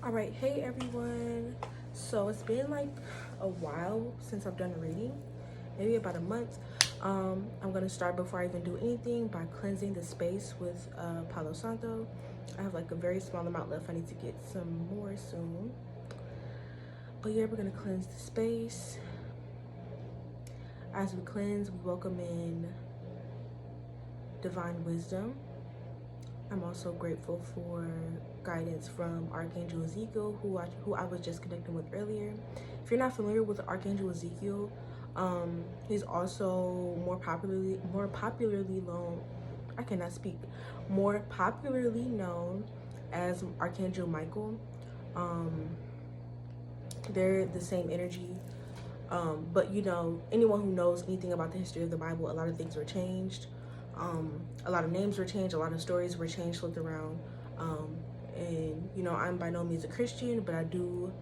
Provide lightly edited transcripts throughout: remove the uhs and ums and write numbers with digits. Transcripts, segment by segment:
All right, hey everyone. So it's been like a while since I've done reading, maybe about a month. I'm gonna start before I even do anything by cleansing the space with Palo Santo. I have like a very small amount left. I need to get some more soon. But yeah, we're gonna cleanse the space. As we cleanse, we welcome in divine wisdom. I'm also grateful for guidance from Archangel Ezekiel, who I was just connecting with earlier. If you're not familiar with Archangel Ezekiel, he's also more popularly known. I cannot speak. More popularly known as Archangel Michael. They're the same energy. But you know, anyone who knows anything about the history of the Bible, a lot of things were changed. A lot of names were changed, a lot of stories were changed, flipped around. And you know, I'm by no means a Christian, but I do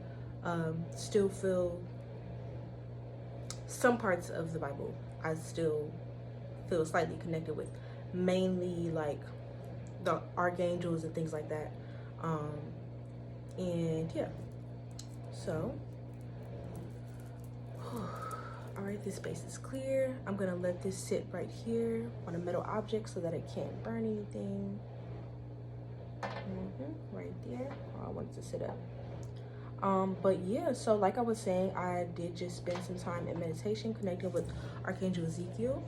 still feel some parts of the Bible I still feel slightly connected with, mainly like the archangels and things like that. And yeah, so all right, this space is clear. I'm gonna let this sit right here on a metal object so that it can't burn anything. Right there. Oh, I wanted to sit up. But yeah, so like I was saying, I did just spend some time in meditation connecting with Archangel Ezekiel.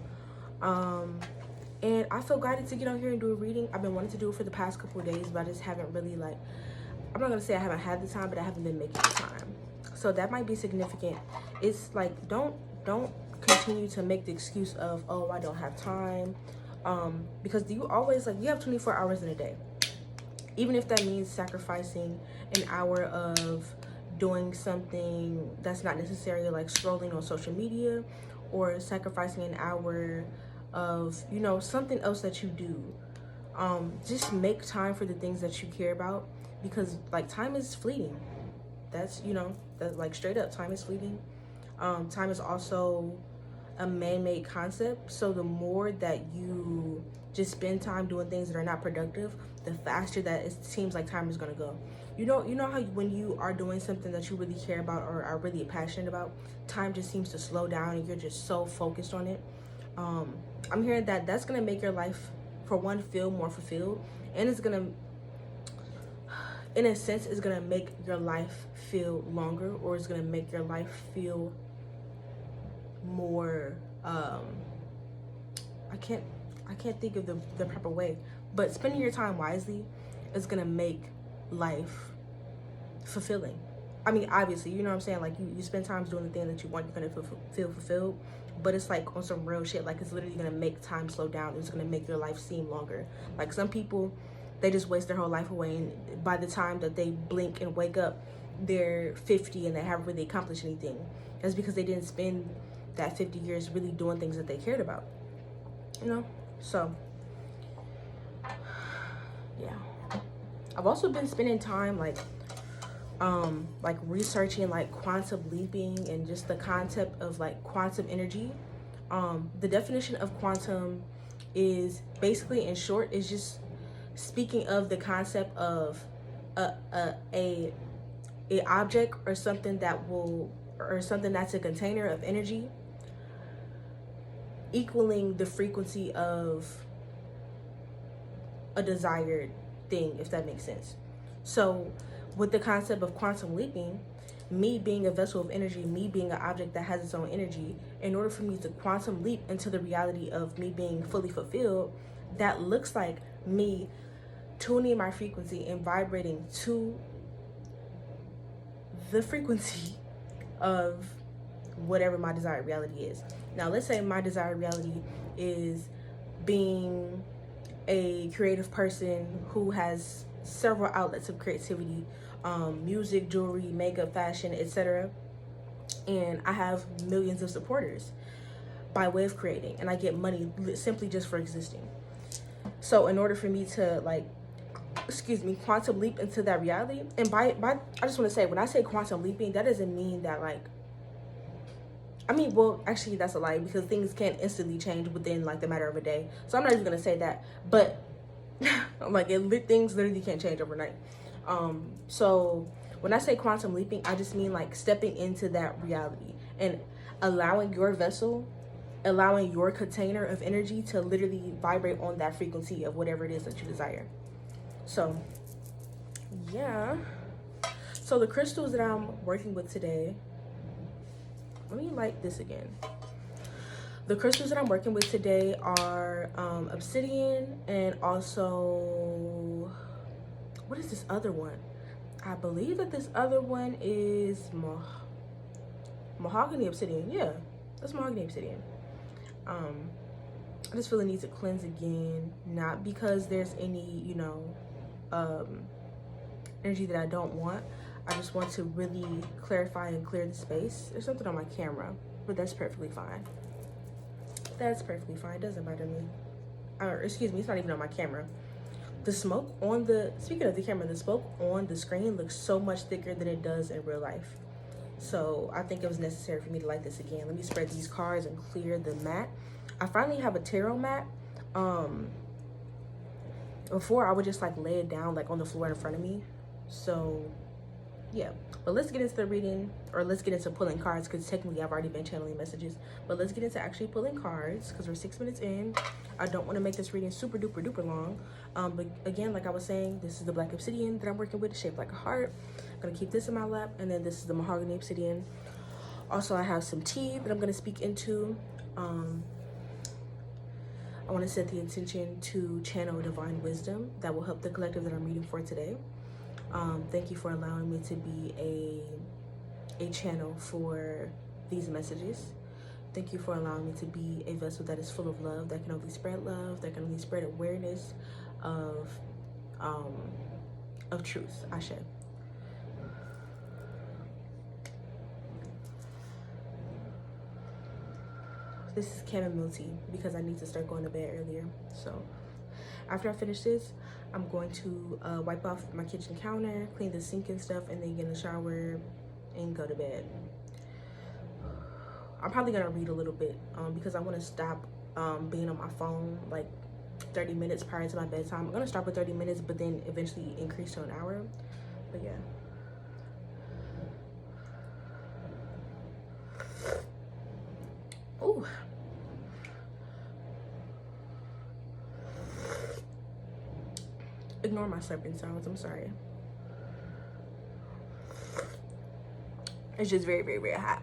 And I feel guided to get on here and do a reading. I've been wanting to do it for the past couple of days, but I just haven't really I'm not gonna say I haven't had the time, but I haven't been making the time. So that might be significant. It's like, don't continue to make the excuse of, oh, I don't have time. Because you always, like, you have 24 hours in a day. Even if that means sacrificing an hour of doing something that's not necessarily like scrolling on social media, or sacrificing an hour of, you know, something else that you do. Just make time for the things that you care about, because like time is fleeting. That's, you know, that, like, straight up, time is fleeting. Time is also a man-made concept. So the more that you just spend time doing things that are not productive, the faster that it seems like time is gonna go. You know how when you are doing something that you really care about or are really passionate about, time just seems to slow down and you're just so focused on it. I'm hearing that that's gonna make your life, for one, feel more fulfilled, and it's gonna, in a sense, it's gonna make your life feel longer, or it's gonna make your life feel more I can't think of the proper way, but spending your time wisely is gonna make life fulfilling. I mean, obviously, you know what I'm saying, like, you spend time doing the thing that you want, you're gonna feel fulfilled, but it's like on some real shit. Like, it's literally gonna make time slow down. It's gonna make your life seem longer. Like, some people, they just waste their whole life away, and by the time that they blink and wake up, they're 50 and they haven't really accomplished anything. That's because they didn't spend that 50 years really doing things that they cared about, you know? So yeah, I've also been spending time like researching like quantum leaping and just the concept of like quantum energy. The definition of quantum is basically, in short, is just speaking of the concept of a object or something that's a container of energy equaling the frequency of a desired thing, if that makes sense. So with the concept of quantum leaping, me being a vessel of energy, me being an object that has its own energy, in order for me to quantum leap into the reality of me being fully fulfilled, that looks like me tuning my frequency and vibrating to the frequency of whatever my desired reality is. Now, let's say my desired reality is being a creative person who has several outlets of creativity, music, jewelry, makeup, fashion, etc. And I have millions of supporters by way of creating, and I get money simply just for existing. So in order for me to quantum leap into that reality, and by I just want to say, when I say quantum leaping, that doesn't mean that well, actually, that's a lie, because things can't instantly change within like the matter of a day. So I'm not even gonna say that, but things literally can't change overnight. So when I say quantum leaping, I just mean like stepping into that reality and allowing your vessel, allowing your container of energy to literally vibrate on that frequency of whatever it is that you desire. So yeah, so the crystals that I'm working with today, let me light this again. The crystals that I'm working with today are obsidian, and also, what is this other one? I believe that this other one is mahogany obsidian. Yeah, that's mahogany obsidian. I just feel it needs to cleanse again, not because there's any, you know, energy that I don't want. I just want to really clarify and clear the space. There's something on my camera, but that's perfectly fine. That's perfectly fine. It doesn't bother me. Or excuse me, it's not even on my camera. The smoke on the, speaking of the camera, the smoke on the screen looks so much thicker than it does in real life. So I think it was necessary for me to light this again. Let me spread these cards and clear the mat. I finally have a tarot mat. Before I would just like lay it down like on the floor in front of me. So yeah, but let's get into the reading, or let's get into pulling cards, because technically I've already been channeling messages, but let's get into actually pulling cards because we're 6 minutes in. I don't want to make this reading super duper duper long. But again, like I was saying, this is the black obsidian that I'm working with, shaped like a heart. I'm gonna keep this in my lap, and then this is the mahogany obsidian. Also, I have some tea that I'm gonna speak into. I want to set the intention to channel divine wisdom that will help the collective that I'm reading for today. Thank you for allowing me to be a channel for these messages. Thank you for allowing me to be a vessel that is full of love, that can only spread love, that can only spread awareness of truth. Ashe. This is chamomile tea because I need to start going to bed earlier. So after I finish this, I'm going to wipe off my kitchen counter, clean the sink and stuff, and then get in the shower and go to bed. I'm probably gonna read a little bit because I want to stop being on my phone like 30 minutes prior to my bedtime. I'm gonna start with 30 minutes, but then eventually increase to an hour. But yeah. Ooh. Ignore my slurping sounds, I'm sorry. It's just very, very, very hot.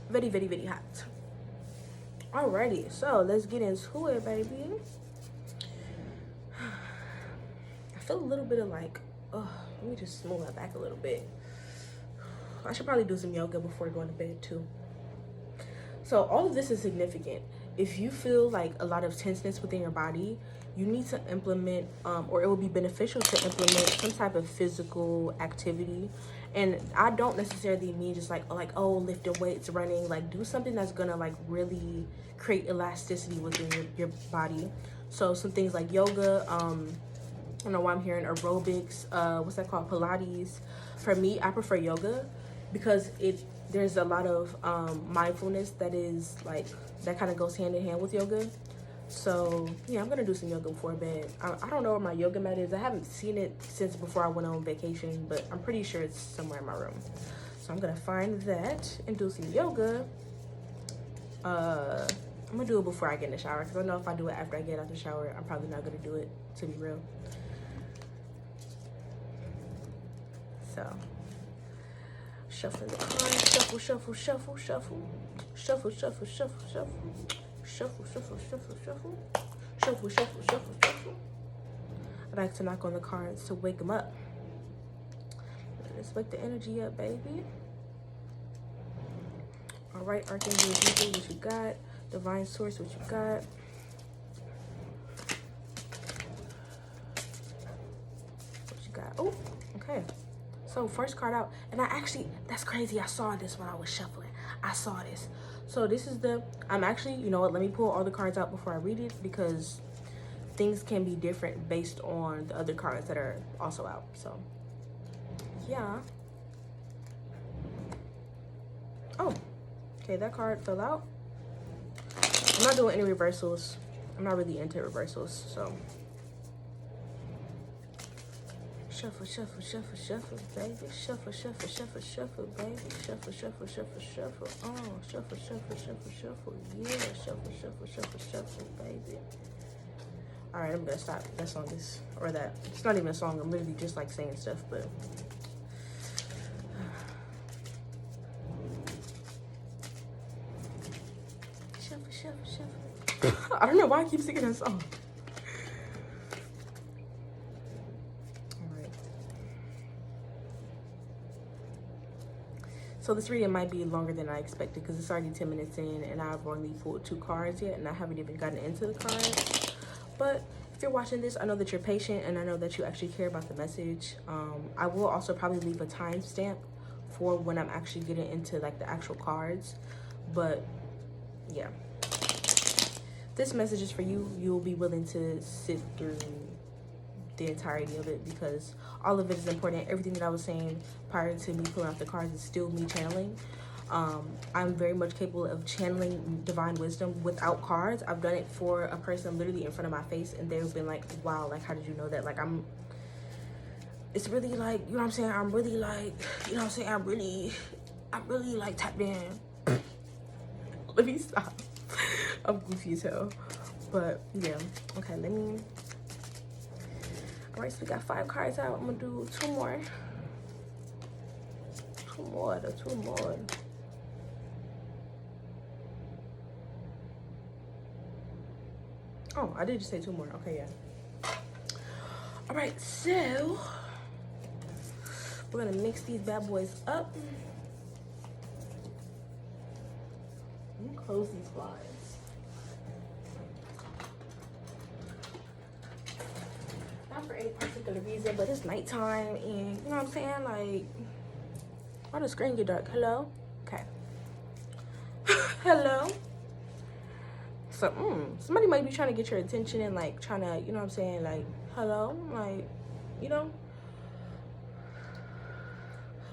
Very, very, very hot. Alrighty, so let's get into it, baby. I feel a little bit of like, oh, let me just move my back a little bit. I should probably do some yoga before going to bed too. So all of this is significant. If you feel like a lot of tenseness within your body, you need to implement, or it will be beneficial to implement some type of physical activity. And I don't necessarily mean just like oh, lifting weights, running. Like, do something that's gonna like really create elasticity within your body. So some things like yoga, I don't know why I'm hearing aerobics, what's that called, Pilates. For me, I prefer yoga because there's a lot of mindfulness that is like, that kind of goes hand in hand with yoga. So yeah, I'm gonna do some yoga before bed. I don't know where my yoga mat is. I haven't seen it since before I went on vacation, but I'm pretty sure it's somewhere in my room. So I'm gonna find that and do some yoga. I'm gonna do it before I get in the shower, because I know if I do it after I get out the shower, I'm probably not gonna do it, to be real. So shuffle the cards, shuffle, shuffle, shuffle, shuffle, shuffle, shuffle, shuffle, shuffle. Shuffle, shuffle, shuffle, shuffle, shuffle, shuffle, shuffle, shuffle. I like to knock on the cards to wake them up. Let's wake the energy up, baby. All right, Archangel Ezekiel, what you got? Divine Source, what you got? What you got? Oh, okay. So first card out, and that's crazy. I saw this when I was shuffling. I saw this. So this is I'm actually, you know what, let me pull all the cards out before I read it, because things can be different based on the other cards that are also out. So yeah. Oh, okay, that card fell out. I'm not doing any reversals. I'm not really into reversals, so shuffle, shuffle, shuffle, shuffle, baby. Shuffle, shuffle, shuffle, shuffle, baby. Shuffle, shuffle, shuffle, shuffle. Shuffle, shuffle, shuffle, shuffle. Yeah, shuffle, shuffle, shuffle, shuffle, baby. All right, I'm gonna stop. That song is, or that, it's not even a song. I'm literally just like saying stuff, but. Shuffle, shuffle, shuffle. I don't know why I keep singing that song. So this reading might be longer than I expected because it's already 10 minutes in and I've only pulled 2 cards yet and I haven't even gotten into the cards. But if you're watching this, I know that you're patient and I know that you actually care about the message. I will also probably leave a timestamp for when I'm actually getting into like the actual cards. But yeah, this message is for you. You'll be willing to sit through the entirety of it because all of it is important. Everything that I was saying prior to me pulling out the cards is still me channeling. I'm very much capable of channeling divine wisdom without cards. I've done it for a person literally in front of my face and they've been like, wow, like how did you know that? Like it's really like, you know what I'm saying? I'm really like, you know what I'm saying? I'm really like tapped in. Let me stop. I'm goofy as hell. But yeah, okay, let me. All right, so we got 5 cards out. I'm gonna do 2 more. 2 more. Oh, I did just say 2 more. Okay, yeah. All right, so we're gonna mix these bad boys up. Let me close these blinds. For any particular reason, but it's nighttime and you know what I'm saying, like why the screen get dark? Hello? Okay. Hello? So somebody might be trying to get your attention and like trying to, you know what I'm saying, like hello, like, you know,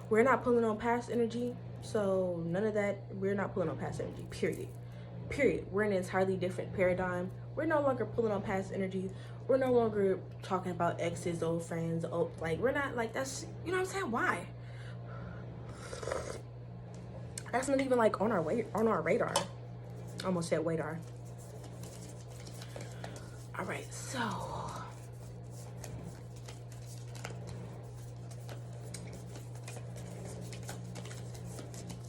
we're not pulling on past energy, so none of that. We're not pulling on past energy, period. We're in an entirely different paradigm. We're no longer pulling on past energy. We're no longer talking about exes, old friends, like we're not like, that's, you know what I'm saying? Why? That's not even like on our radar. Almost said radar. All right, so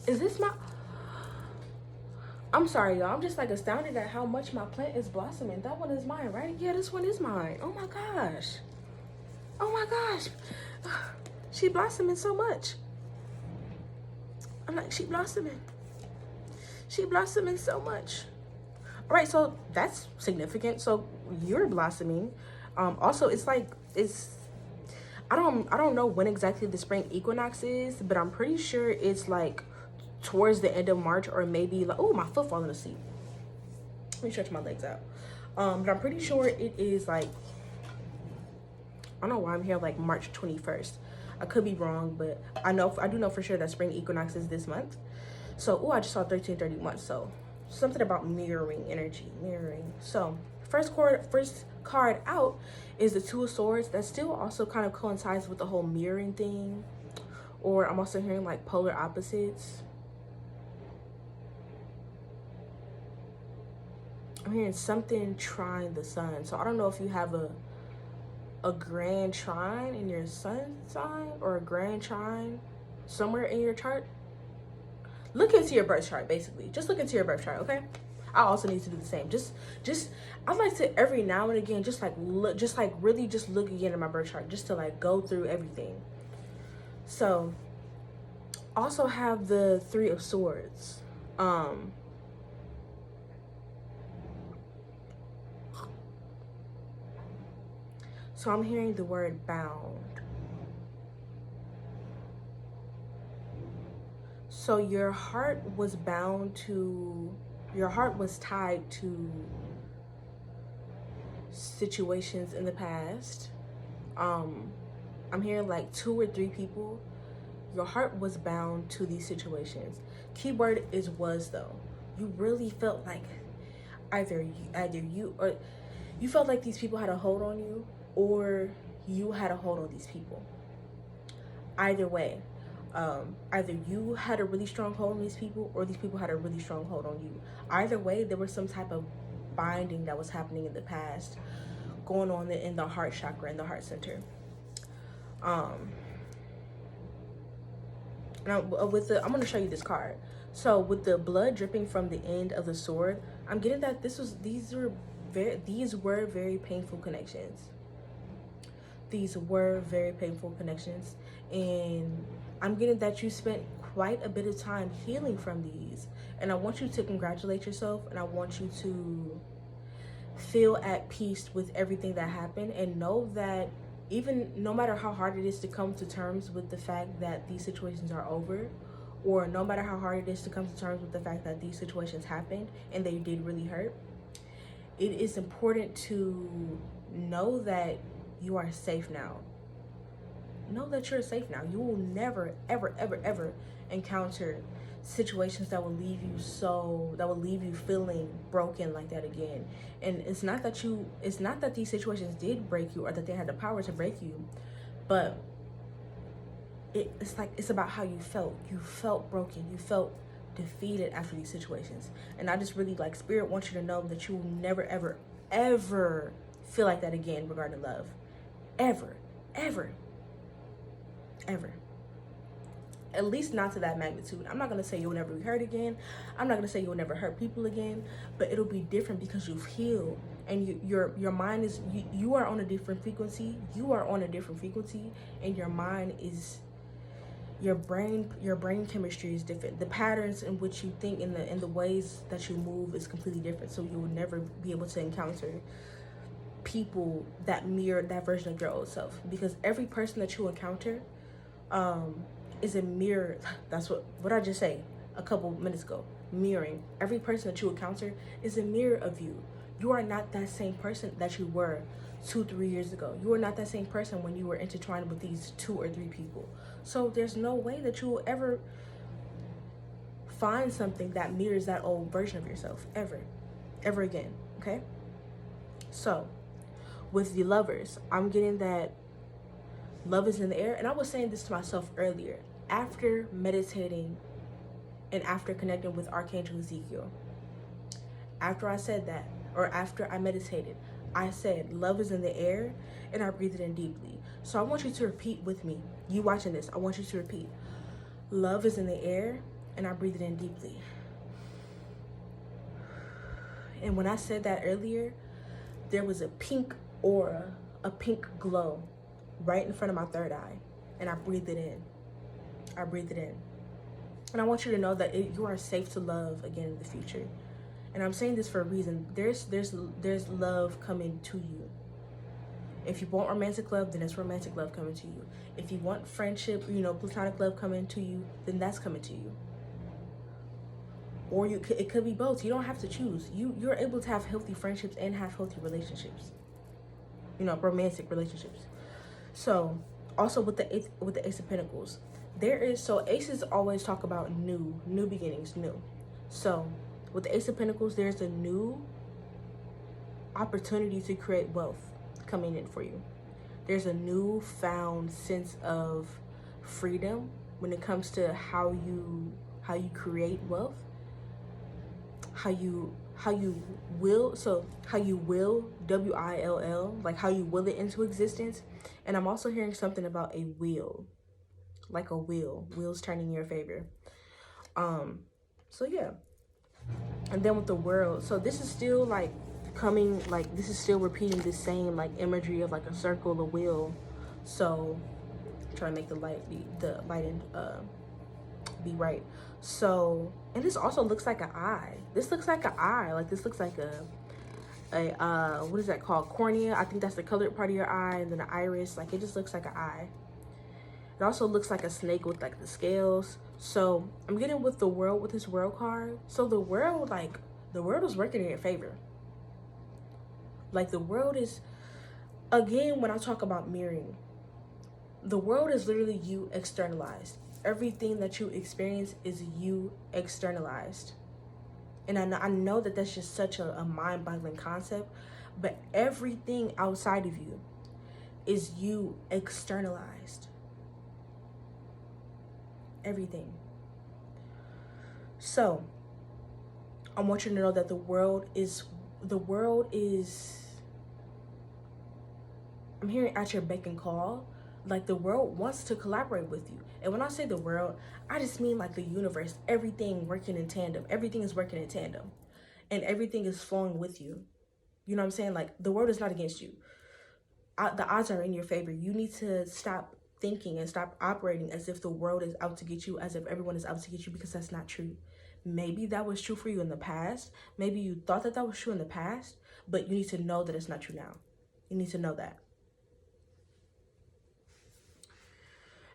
is this my, I'm sorry, y'all. I'm just like astounded at how much my plant is blossoming. That one is mine, right? Yeah, this one is mine. Oh my gosh. Oh my gosh. She blossoming so much. I'm like, she blossoming. She blossoming so much. All right, so that's significant. So you're blossoming. Also, it's like, I don't know when exactly the spring equinox is, but I'm pretty sure it's like towards the end of March or maybe like, oh, my foot falling asleep. Let me stretch my legs out. But I'm pretty sure it is like, I don't know why I'm here like March 21st. I could be wrong, but I do know for sure that spring equinox is this month. So, oh, I just saw 1331. So something about mirroring energy, mirroring. So first card out is the 2 of Swords. That still also kind of coincides with the whole mirroring thing. Or I'm also hearing like polar opposites. I'm hearing something trine the sun. So I don't know if you have a grand trine in your sun sign or a grand trine somewhere in your chart. Look into your birth chart, basically. Just look into your birth chart, okay? I also need to do the same. Just I like to every now and again just like really just look again at my birth chart just to like go through everything. So also have the 3 of Swords. So I'm hearing the word bound. So your heart was tied to situations in the past. I'm hearing like 2 or 3 people. Your heart was bound to these situations. Keyword is was though. You really felt like either you or you felt like these people had a hold on you, or you had a hold on these people. Either way, either you had a really strong hold on these people, or these people had a really strong hold on you. Either way, there was some type of binding that was happening in the past, going on in the heart chakra, in the heart center. Now I'm going to show you this card. So with the blood dripping from the end of the sword, I'm getting that these were very painful connections. These were very painful connections, and I'm getting that you spent quite a bit of time healing from these. And I want you to congratulate yourself, and I want you to feel at peace with everything that happened, and know that even no matter how hard it is to come to terms with the fact that these situations are over, or no matter how hard it is to come to terms with the fact that these situations happened and they did really hurt, it is important to know that you are safe now. Know that you're safe now. You will never, ever, ever, ever encounter situations that will leave you feeling broken like that again. And it's not that these situations did break you, or that they had the power to break you, but it's about how you felt. You felt broken. You felt defeated after these situations. And I just really, like, Spirit wants you to know that you will never, ever, ever feel like that again regarding love. Ever, ever, ever. At least not to that magnitude. I'm not going to say you'll never be hurt again. I'm not going to say you'll never hurt people again, but it'll be different because you've healed, and your mind is, you are on a different frequency. You are on a different frequency, and your mind is, your brain chemistry is different. The patterns in which you think, in the ways that you move, is completely different. So you will never be able to encounter people that mirror that version of your old self, because every person that you encounter is a mirror. That's what I just say a couple minutes ago. Mirroring. Every person that you encounter is a mirror of you. You are not that same person that you were 2-3 years ago. You are not that same person when you were intertwined with these 2 or 3 people. So there's no way that you will ever find something that mirrors that old version of yourself ever again. Okay? So with the lovers, I'm getting that love is in the air. And I was saying this to myself earlier, after meditating and after connecting with Archangel Ezekiel. After I said that, or after I meditated, I said, love is in the air, and I breathed it in deeply. So I want you to repeat with me. You watching this, I want you to repeat. Love is in the air, and I breathed it in deeply. And when I said that earlier, there was a pink aura, a pink glow right in front of my third eye, and I breathed it in. I breathed it in. And I want you to know that you are safe to love again in the future. And I'm saying this for a reason. There's love coming to you. If you want romantic love, then it's romantic love coming to you. If you want friendship, platonic love coming to you, then that's coming to you. Or it could be both. You don't have to choose. You're able to have healthy friendships and have healthy relationships. Romantic relationships. So also with the Ace of Pentacles, aces always talk about new beginnings, new. So with the Ace of Pentacles, there's a new opportunity to create wealth coming in for you. There's a newfound sense of freedom when it comes to how you create wealth, how you will, WILL, like how you will it into existence. And I'm also hearing something about a wheel, like a wheels turning in your favor. So yeah. And then with the world, so this is still like coming, like this is still repeating the same like imagery of like a circle, a wheel. So try to make the light be right. So, and this also looks like an eye. This looks like an eye. Like this looks like a what is that called? Cornea. I think that's the colored part of your eye, and then the iris. Like it just looks like an eye. It also looks like a snake with like the scales. So I'm getting with the world, with this world card. So the world is working in your favor. Like the world is, again, when I talk about mirroring, the world is literally you externalized. Everything that you experience is you externalized. And I know that that's just such a mind-boggling concept, but everything outside of you is you externalized everything. So I want you to know that the world is, I'm hearing at your beck and call. Like, the world wants to collaborate with you. And when I say the world, I just mean like the universe, everything working in tandem. Everything is working in tandem. And everything is flowing with you. You know what I'm saying? Like, the world is not against you. The odds are in your favor. You need to stop thinking and stop operating as if the world is out to get you, as if everyone is out to get you, because that's not true. Maybe that was true for you in the past. Maybe you thought that that was true in the past, but you need to know that it's not true now. You need to know that.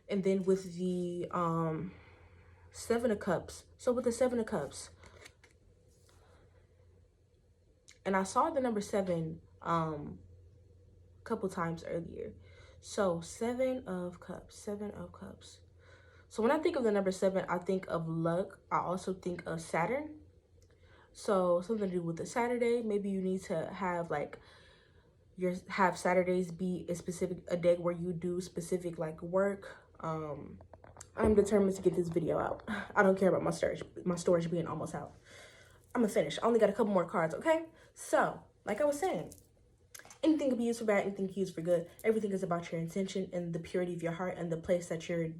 And then with the Seven of Cups. So with the Seven of Cups, and I saw the number 7 a couple times earlier. So 7 of Cups, 7 of Cups. So when I think of the number 7, I think of luck. I also think of Saturn. So something to do with the Saturday. Maybe you need to have like have Saturdays be a day where you do specific like work. I'm determined to get this video out. I don't care about my storage being almost out. I'm gonna finish. I only got a couple more cards, okay? So, like I was saying, anything can be used for bad, anything can be used for good. Everything is about your intention and the purity of your heart and the place that you're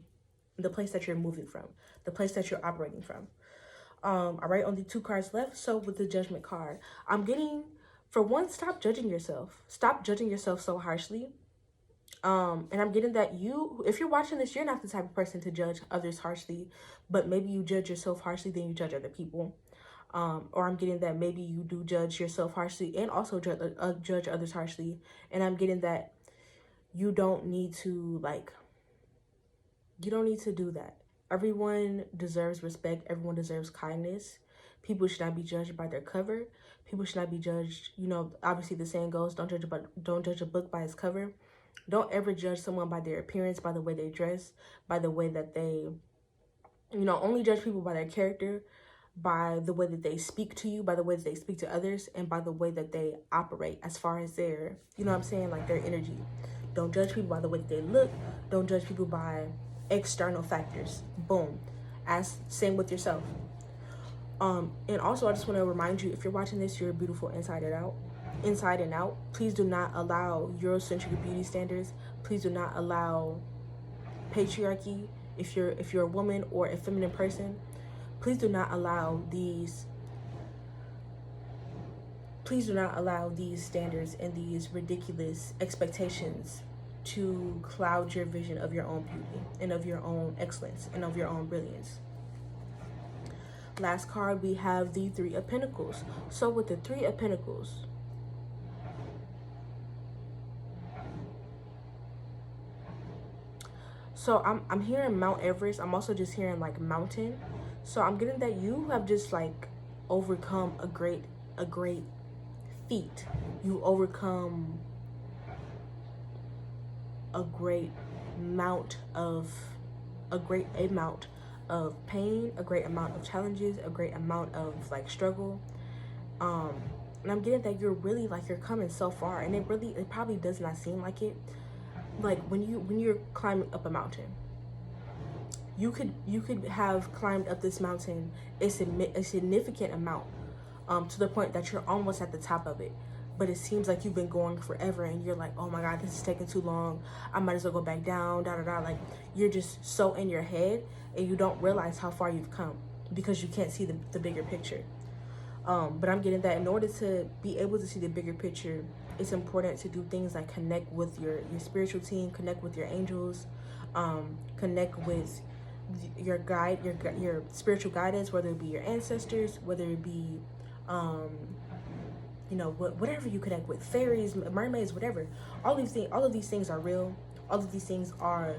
moving from, the place that you're operating from. All right, only 2 cards left. So with the Judgment card, I'm getting, for one, stop judging yourself. Stop judging yourself so harshly. And I'm getting that if you're watching this, you're not the type of person to judge others harshly, but maybe you judge yourself harshly, then you judge other people. Or I'm getting that maybe you do judge yourself harshly and also judge others harshly. And I'm getting that you don't need to do that. Everyone deserves respect. Everyone deserves kindness. People should not be judged by their cover. People should not be judged, obviously the saying goes, don't judge a book by its cover. Don't ever judge someone by their appearance, by the way they dress, by the way that they, only judge people by their character, by the way that they speak to you, by the way that they speak to others, and by the way that they operate as far as their, like their energy. Don't judge people by the way that they look. Don't judge people by external factors. Boom. Same with yourself. And also I just want to remind you, if you're watching this, you're beautiful inside and out. Please do not allow Eurocentric beauty standards. Please do not allow patriarchy. If you're a woman or a feminine person, please do not allow these standards and these ridiculous expectations to cloud your vision of your own beauty and of your own excellence and of your own brilliance. Last card, we have the 3 of Pentacles. So with the 3 of Pentacles, so I'm hearing Mount Everest. I'm also just hearing like mountain. So I'm getting that you have just like overcome a great feat. You overcome a great amount of pain, a great amount of challenges, a great amount of like struggle. And I'm getting that you're really like, you're coming so far, and it probably does not seem like it. Like when you're climbing up a mountain, you could have climbed up this mountain a significant amount, to the point that you're almost at the top of it, but it seems like you've been going forever, and you're like, oh my God, this is taking too long, I might as well go back down, like you're just so in your head, and you don't realize how far you've come because you can't see the bigger picture. But I'm getting that in order to be able to see the bigger picture, it's important to do things like connect with your spiritual team, connect with your angels, connect with your guide, your spiritual guidance, whether it be your ancestors, whether it be whatever you connect with, fairies, mermaids, whatever. All of these things are real. All of these things are,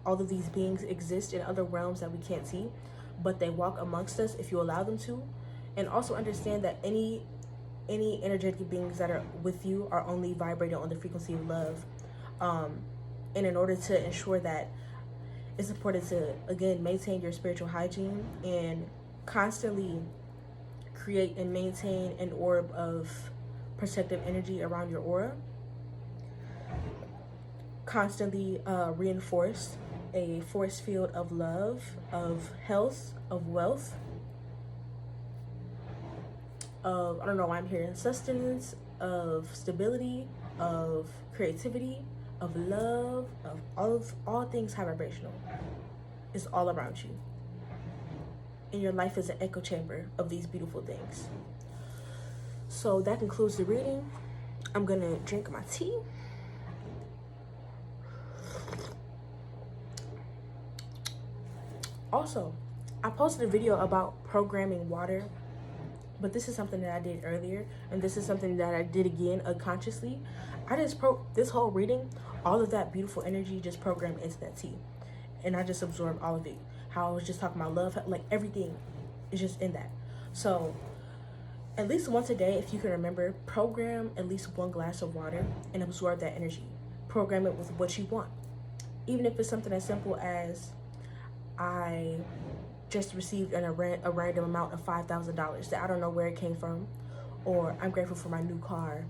all of these beings exist in other realms that we can't see, but they walk amongst us if you allow them to. And also understand that any energetic beings that are with you are only vibrating on the frequency of love. And in order to ensure that, it's important to, again, maintain your spiritual hygiene and constantly create and maintain an orb of protective energy around your aura. constantly reinforce a force field of love, of health, of wealth, of, I don't know why I'm hearing sustenance, of stability, of creativity, of love, of all things high vibrational. It's all around you. And your life is an echo chamber of these beautiful things. So that concludes the reading. I'm gonna drink my tea. Also, I posted a video about programming water, but this is something that I did earlier, and this is something that I did again unconsciously. This whole reading, all of that beautiful energy just programmed into that tea, and I just absorbed all of it. How I was just talking about love, like everything is just in that. So at least once a day, if you can remember, program at least 1 glass of water and absorb that energy. Program it with what you want. Even if it's something as simple as, I just received a random amount of $5,000 that I don't know where it came from, or I'm grateful for my new car.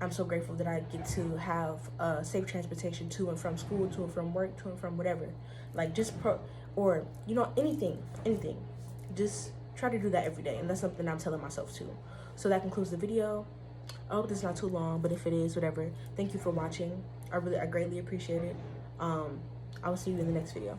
I'm so grateful that I get to have safe transportation to and from school, to and from work, to and from whatever. Like or you know, anything. Just try to do that every day, and that's something I'm telling myself too. So that concludes the video. I hope this is not too long, but if it is, whatever. Thank you for watching. I greatly appreciate it. I will see you in the next video.